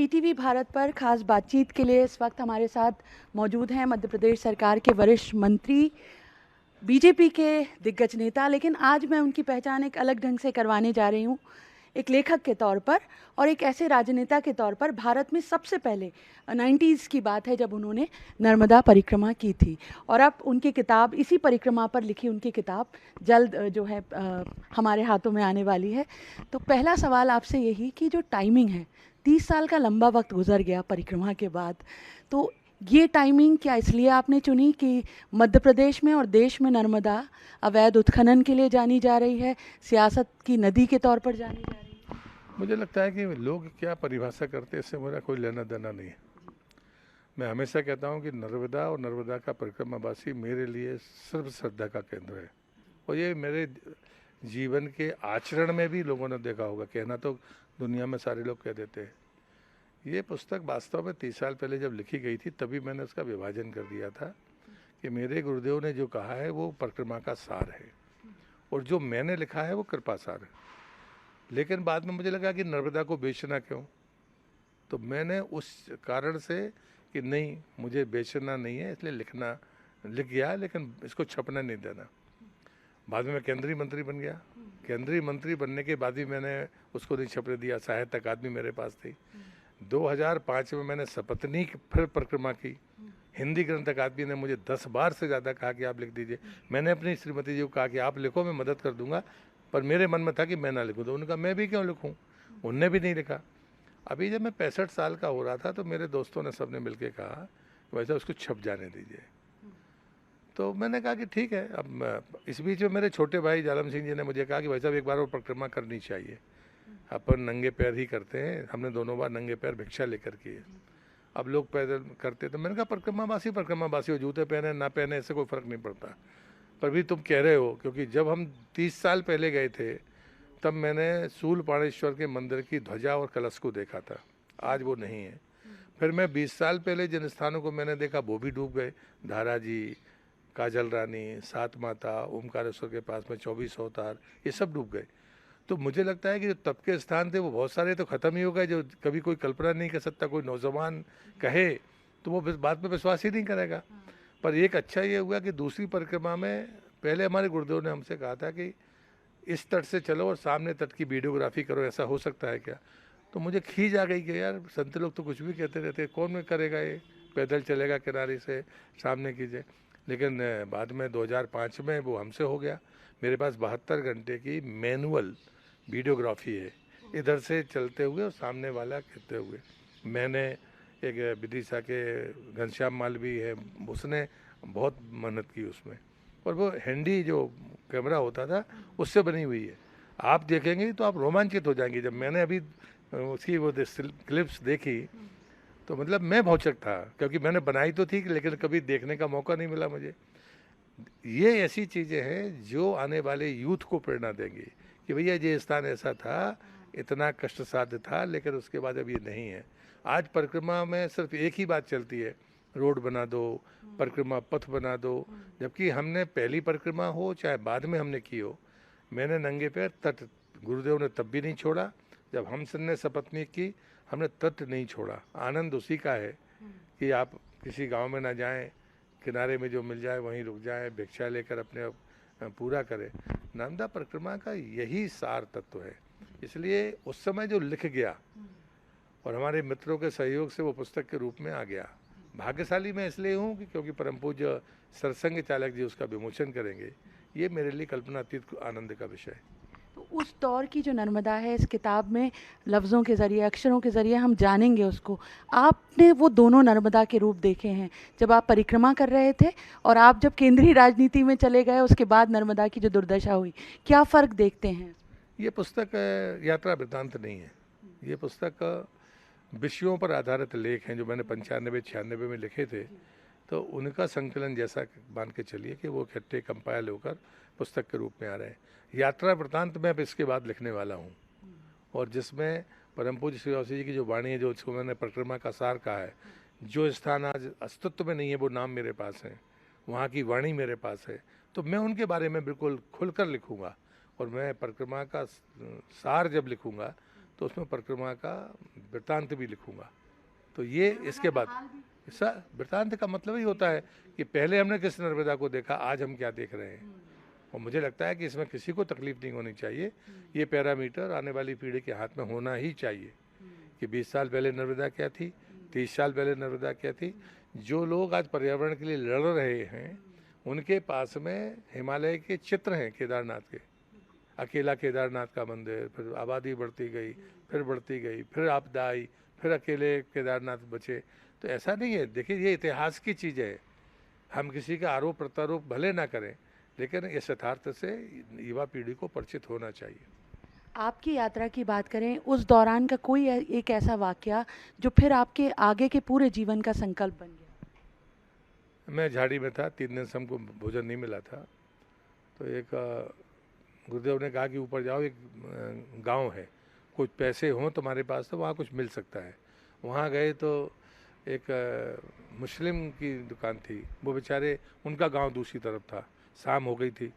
ETV Bharat पर खास बातचीत के लिए इस वक्त हमारे साथ मौजूद हैं मध्य प्रदेश सरकार के वरिष्ठ मंत्री, बीजेपी के दिग्गज नेता। लेकिन आज मैं उनकी पहचान एक अलग ढंग से करवाने जा रही हूँ, एक लेखक के तौर पर और एक ऐसे राजनेता के तौर पर। भारत में सबसे पहले 90s की बात है जब उन्होंने नर्मदा परिक्रमा की थी, और अब उनकी किताब, इसी परिक्रमा पर लिखी उनकी किताब जल्द जो है हमारे हाथों में आने वाली है। तो पहला सवाल आपसे यही कि जो टाइमिंग है, 30 साल का लंबा वक्त गुजर गया परिक्रमा के बाद, तो ये टाइमिंग क्या इसलिए आपने चुनी कि मध्य प्रदेश में और देश में नर्मदा अवैध उत्खनन के लिए जानी जा रही है, सियासत की नदी के तौर पर जानी जा रही है? मुझे लगता है कि लोग क्या परिभाषा करते हैं इससे मेरा कोई लेना देना नहीं है। मैं हमेशा कहता हूँ कि नर्मदा और नर्मदा का परिक्रमावासी मेरे लिए सर्व श्रद्धा का केंद्र है, और ये मेरे जीवन के आचरण में भी लोगों ने देखा होगा। कहना तो दुनिया में सारे लोग कह देते हैं। ये पुस्तक वास्तव में 30 साल पहले जब लिखी गई थी तभी मैंने उसका विभाजन कर दिया था कि मेरे गुरुदेव ने जो कहा है वो परिक्रमा का सार है, और जो मैंने लिखा है वो कृपा सार है। लेकिन बाद में मुझे लगा कि नर्मदा को बेचना क्यों, तो मैंने उस कारण से कि नहीं, मुझे बेचना नहीं है, इसलिए लिख गया, लेकिन इसको छपना नहीं देना। बाद में मैं केंद्रीय मंत्री बन गया। केंद्रीय मंत्री बनने के बाद भी मैंने उसको नहीं छपने दिया। साहित्य अकादमी मेरे पास थी। 2005 में मैंने सपत्नीक फिर परिक्रमा की। हिंदी ग्रंथ अकादमी ने मुझे 10 बार से ज़्यादा कहा कि आप लिख दीजिए। मैंने अपनी श्रीमती जी को कहा कि आप लिखो, मैं मदद कर दूंगा, पर मेरे मन में था कि मैं ना लिखूं। तो उन्होंने कहा मैं भी क्यों लिखूं, उनने भी नहीं लिखा। अभी जब मैं 65 साल का हो रहा था तो मेरे दोस्तों ने सबने मिलके कहा वैसा उसको छप जाने दीजिए। तो मैंने कहा कि ठीक है। अब इस बीच में मेरे छोटे भाई जालम सिंह जी ने मुझे कहा कि भाई साहब एक बार वो परिक्रमा करनी चाहिए, अपन नंगे पैर ही करते हैं। हमने दोनों बार नंगे पैर भिक्षा लेकर किए, अब लोग पैदल करते। तो मैंने कहा परिक्रमावासी हो, जूते पहने ना पहने इससे कोई फ़र्क नहीं पड़ता, पर भी तुम कह रहे हो। क्योंकि जब हम 30 साल पहले गए थे तब मैंने शूलपाणेश्वर के मंदिर की ध्वजा और कलश को देखा था, आज वो नहीं है। फिर मैं 20 साल पहले जिन स्थानों को मैंने देखा वो भी डूब गए। धारा जी, काजल रानी, सात माता, ओमकारेश्वर के पास में 24 अवतार, ये सब डूब गए। तो मुझे लगता है कि जो तब के स्थान थे वो बहुत सारे तो ख़त्म ही हो गए, जो कभी कोई कल्पना नहीं कर सकता। कोई नौजवान कहे तो वो बात पे विश्वास ही नहीं करेगा। पर एक अच्छा ये हुआ कि दूसरी परिक्रमा में पहले हमारे गुरुदेव ने हमसे कहा था कि इस तट से चलो और सामने तट की वीडियोग्राफी करो, ऐसा हो सकता है क्या। तो मुझे खींच आ गई कि यार संत लोग तो कुछ भी कहते रहते, कौन में करेगा, ये पैदल चलेगा किनारे से, सामने कीजिए। लेकिन बाद में 2005 में वो हमसे हो गया। मेरे पास 72 घंटे की मैनुअल वीडियोग्राफी है, इधर से चलते हुए और सामने वाला कहते हुए। मैंने एक विदिशा के घनश्याम मालवी है, उसने बहुत मेहनत की उसमें, और वो हैंडी जो कैमरा होता था उससे बनी हुई है। आप देखेंगे तो आप रोमांचित हो जाएंगे। जब मैंने अभी उसकी वो क्लिप्स देखी तो मतलब मैं भौचक था, क्योंकि मैंने बनाई तो थी लेकिन कभी देखने का मौका नहीं मिला मुझे। ये ऐसी चीज़ें हैं जो आने वाले यूथ को प्रेरणा देंगी कि भैया ये स्थान ऐसा था, इतना कष्ट साध्य था, लेकिन उसके बाद अब ये नहीं है। आज परिक्रमा में सिर्फ एक ही बात चलती है, रोड बना दो, परिक्रमा पथ बना दो। जबकि हमने पहली परिक्रमा हो चाहे बाद में हमने की हो, मैंने नंगे पैर तट, गुरुदेव ने तब भी नहीं छोड़ा। जब हम ने सपत्नीक की, हमने तट नहीं छोड़ा। आनंद उसी का है कि आप किसी गांव में ना जाएं, किनारे में जो मिल जाए वहीं रुक जाएं, भिक्षा लेकर अपने पूरा करें। नर्मदा परिक्रमा का यही सार तत्व है। इसलिए उस समय जो लिख गया और हमारे मित्रों के सहयोग से वो पुस्तक के रूप में आ गया। भाग्यशाली मैं इसलिए हूँ कि क्योंकि परम पूज्य सरसंघ चालक जी उसका विमोचन करेंगे। ये मेरे लिए कल्पनातीत आनंद का विषय है। तो उस दौर की जो नर्मदा है इस किताब में लफ्ज़ों के ज़रिए, अक्षरों के ज़रिए हम जानेंगे उसको। आपने वो दोनों नर्मदा के रूप देखे हैं, जब आप परिक्रमा कर रहे थे और आप जब केंद्रीय राजनीति में चले गए उसके बाद नर्मदा की जो दुर्दशा हुई, क्या फ़र्क देखते हैं? ये पुस्तक यात्रा वृत्तांत नहीं है। ये पुस्तक विषयों पर आधारित लेख हैं जो मैंने 95-96 में लिखे थे। तो उनका संकलन जैसा मान के चलिए कि वो इकट्ठे कंपाइल होकर पुस्तक के रूप में आ रहे हैं। यात्रा वृत्तांत में अब इसके बाद लिखने वाला हूँ, और जिसमें परम पूज्य श्री औसी जी की जो वाणी है, जो उसको मैंने परिक्रमा का सार कहा है, जो स्थान आज अस्तित्व में नहीं है वो नाम मेरे पास है, वहाँ की वाणी मेरे पास है। तो मैं उनके बारे में बिल्कुल खुलकर लिखूँगा, और मैं परिक्रमा का सार जब लिखूँगा तो उसमें परिक्रमा का वृत्तांत भी लिखूंगा। तो ये इसके बाद ऐसा वृत्तांत का मतलब ही होता है कि पहले हमने किस नर्मदा को देखा, आज हम क्या देख रहे हैं। और मुझे लगता है कि इसमें किसी को तकलीफ नहीं होनी चाहिए। ये पैरामीटर आने वाली पीढ़ी के हाथ में होना ही चाहिए कि 20 साल पहले नर्मदा क्या थी, 30 साल पहले नर्मदा क्या थी। जो लोग आज पर्यावरण के लिए लड़ रहे हैं उनके पास में हिमालय के चित्र हैं केदारनाथ के। अकेला केदारनाथ का मंदिर, फिर आबादी बढ़ती गई, फिर बढ़ती गई, फिर आपदा आई, फिर अकेले केदारनाथ बचे। तो ऐसा नहीं है, देखिए ये इतिहास की चीज़ है। हम किसी का आरोप प्रत्यारोप भले ना करें, लेकिन इस यथार्थ से युवा पीढ़ी को परिचित होना चाहिए। आपकी यात्रा की बात करें, उस दौरान का कोई एक ऐसा वाकया जो फिर आपके आगे के पूरे जीवन का संकल्प बन गया? मैं झाड़ी में था, 3 दिन से हमको भोजन नहीं मिला था। तो एक गुरुदेव ने कहा कि ऊपर जाओ, एक गांव है, कुछ पैसे हों तुम्हारे पास तो वहाँ कुछ मिल सकता है। वहाँ गए तो एक मुस्लिम की दुकान थी, वो बेचारे, उनका गांव दूसरी तरफ था, शाम हो गई थी,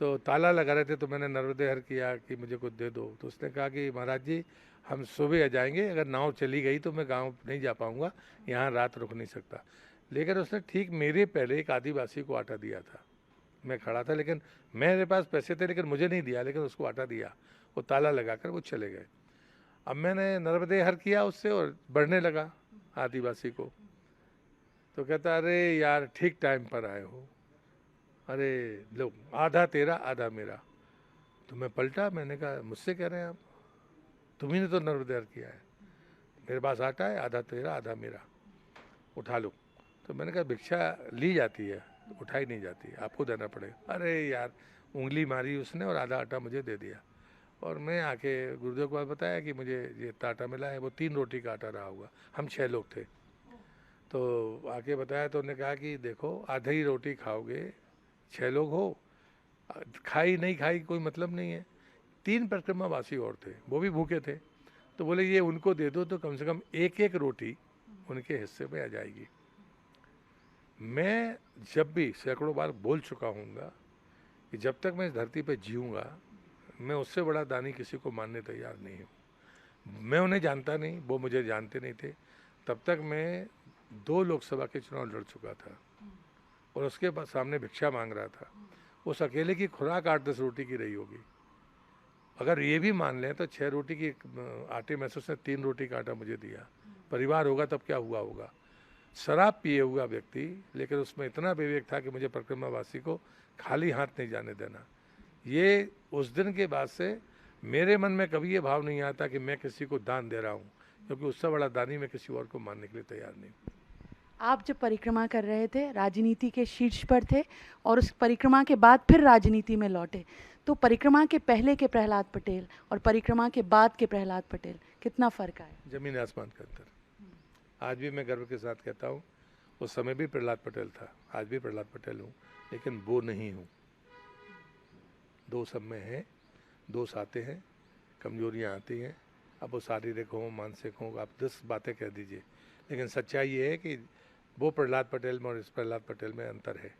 तो ताला लगा रहे थे। तो मैंने नर्मदे हर किया कि मुझे कुछ दे दो। तो उसने कहा कि महाराज जी हम सुबह आ जाएंगे, अगर नाव चली गई तो मैं गांव नहीं जा पाऊंगा, यहाँ रात रुक नहीं सकता। लेकिन उसने ठीक मेरे पहले एक आदिवासी को आटा दिया था। मैं खड़ा था, लेकिन मेरे पास पैसे थे, लेकिन मुझे नहीं दिया, लेकिन उसको आटा दिया। वो ताला लगाकर वो चले गए। अब मैंने नर्मदे हर किया उससे और बढ़ने लगा आदिवासी को। तो कहता अरे यार ठीक टाइम पर आए हो, अरे लो आधा तेरा आधा मेरा। तो मैं पलटा, मैंने कहा मुझसे कह रहे हैं आप, तुम्ही ने तो नर्मदे हर किया है, मेरे पास आटा है, आधा तेरा आधा मेरा, उठा लो। तो मैंने कहा भिक्षा ली जाती है, उठाई नहीं जाती, आपको देना पड़ेगा। अरे यार, उंगली मारी उसने और आधा आटा मुझे दे दिया। और मैं आके गुरुदेव को बताया कि मुझे ये इतना आटा मिला है। वो 3 रोटी का आटा रहा होगा, हम 6 लोग थे। तो आके बताया तो उन्होंने कहा कि देखो आधी ही रोटी खाओगे, 6 लोग हो, खाई नहीं खाई कोई मतलब नहीं है। 3 परिक्रमावासी और थे, वो भी भूखे थे। तो बोले ये उनको दे दो तो कम से कम एक एक रोटी उनके हिस्से में आ जाएगी। मैं जब भी सैकड़ों बार बोल चुका हूँगा कि जब तक मैं इस धरती पर जीऊँगा, मैं उससे बड़ा दानी किसी को मानने तैयार नहीं हूँ। मैं उन्हें जानता नहीं, वो मुझे जानते नहीं थे। तब तक मैं 2 लोकसभा के चुनाव लड़ चुका था और उसके बाद सामने भिक्षा मांग रहा था। उस अकेले की खुराक 8-10 रोटी की रही होगी। अगर ये भी मान लें तो 6 रोटी की आटे में से उसने 3 रोटी का आटा मुझे दिया। परिवार होगा तब क्या हुआ होगा। शराब पिए हुआ व्यक्ति, लेकिन उसमें इतना विवेक था कि मुझे परिक्रमावासी को खाली हाथ नहीं जाने देना। ये उस दिन के बाद से मेरे मन में कभी ये भाव नहीं आता कि मैं किसी को दान दे रहा हूँ, क्योंकि उससे बड़ा दानी मैं किसी और को मानने के लिए तैयार नहीं हूँ। आप जब परिक्रमा कर रहे थे, राजनीति के शीर्ष पर थे और उस परिक्रमा के बाद फिर राजनीति में लौटे, तो परिक्रमा के पहले के प्रहलाद पटेल और परिक्रमा के बाद के प्रहलाद पटेल, कितना फ़र्क आया? जमीन आसमान का अंतर। आज भी मैं गर्व के साथ कहता हूँ, उस समय भी प्रहलाद पटेल था, आज भी प्रहलाद पटेल हूँ, लेकिन वो नहीं हूँ। 2 सब में है, दोष आते हैं, कमजोरियाँ आती हैं। अब वो शारीरिक हो, मानसिक हो, आप 10 बातें कह दीजिए, लेकिन सच्चाई ये है कि वो प्रहलाद पटेल में और इस प्रहलाद पटेल में अंतर है।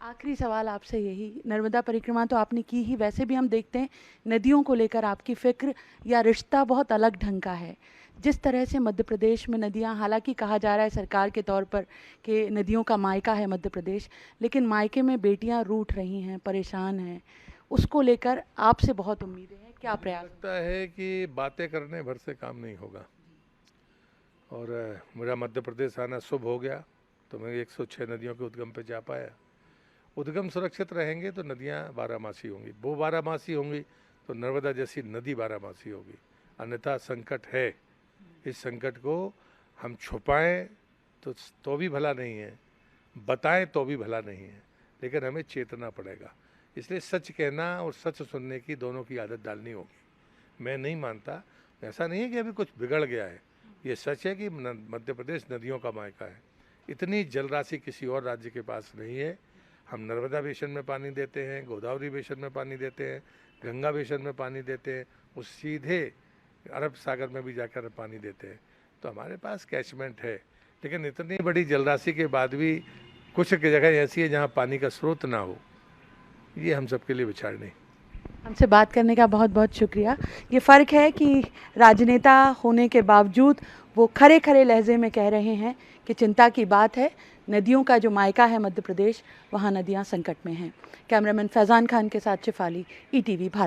आखिरी सवाल आपसे यही, नर्मदा परिक्रमा तो आपने की ही, वैसे भी हम देखते हैं नदियों को लेकर आपकी फ़िक्र या रिश्ता बहुत अलग ढंग का है। जिस तरह से मध्य प्रदेश में नदियां, हालांकि कहा जा रहा है सरकार के तौर पर कि नदियों का मायका है मध्य प्रदेश, लेकिन मायके में बेटियां रूठ रही हैं, परेशान हैं, उसको लेकर आपसे बहुत उम्मीदें हैं, क्या प्रयास? लगता है कि बातें करने भर से काम नहीं होगा। और मेरा मध्य प्रदेश आना शुभ हो गया, तो मैं 106 नदियों के उद्गम पे जा पाया। उद्गम सुरक्षित रहेंगे तो नदियाँ 12मासी होंगी, वो 12मासी होंगी तो नर्मदा जैसी नदी 12मासी होगी। अन्यथा संकट है, इस संकट को हम छुपाएं तो भी भला नहीं है, बताएं तो भी भला नहीं है, लेकिन हमें चेतना पड़ेगा। इसलिए सच कहना और सच सुनने की दोनों की आदत डालनी होगी। मैं नहीं मानता, ऐसा नहीं है कि अभी कुछ बिगड़ गया है, ये सच है कि मध्य प्रदेश नदियों का मायका है। इतनी जल राशि किसी और राज्य के पास नहीं है। हम नर्मदा बेसिन में पानी देते हैं, गोदावरी बेसिन में पानी देते हैं, गंगा बेसिन में पानी देते हैं, उस सीधे अरब सागर में भी जाकर पानी देते हैं। तो हमारे पास कैचमेंट है, लेकिन इतनी बड़ी जलराशि के बाद भी कुछ जगह ऐसी है जहाँ पानी का स्रोत ना हो, ये हम सबके लिए विचार नहीं। हमसे बात करने का बहुत बहुत शुक्रिया। ये फ़र्क है कि राजनेता होने के बावजूद वो खरे खरे लहजे में कह रहे हैं कि चिंता की बात है, नदियों का जो मायका है मध्य प्रदेश, वहाँ नदियाँ संकट में हैं। कैमरामैन फैज़ान खान के साथ शिफाली, ETV भारत।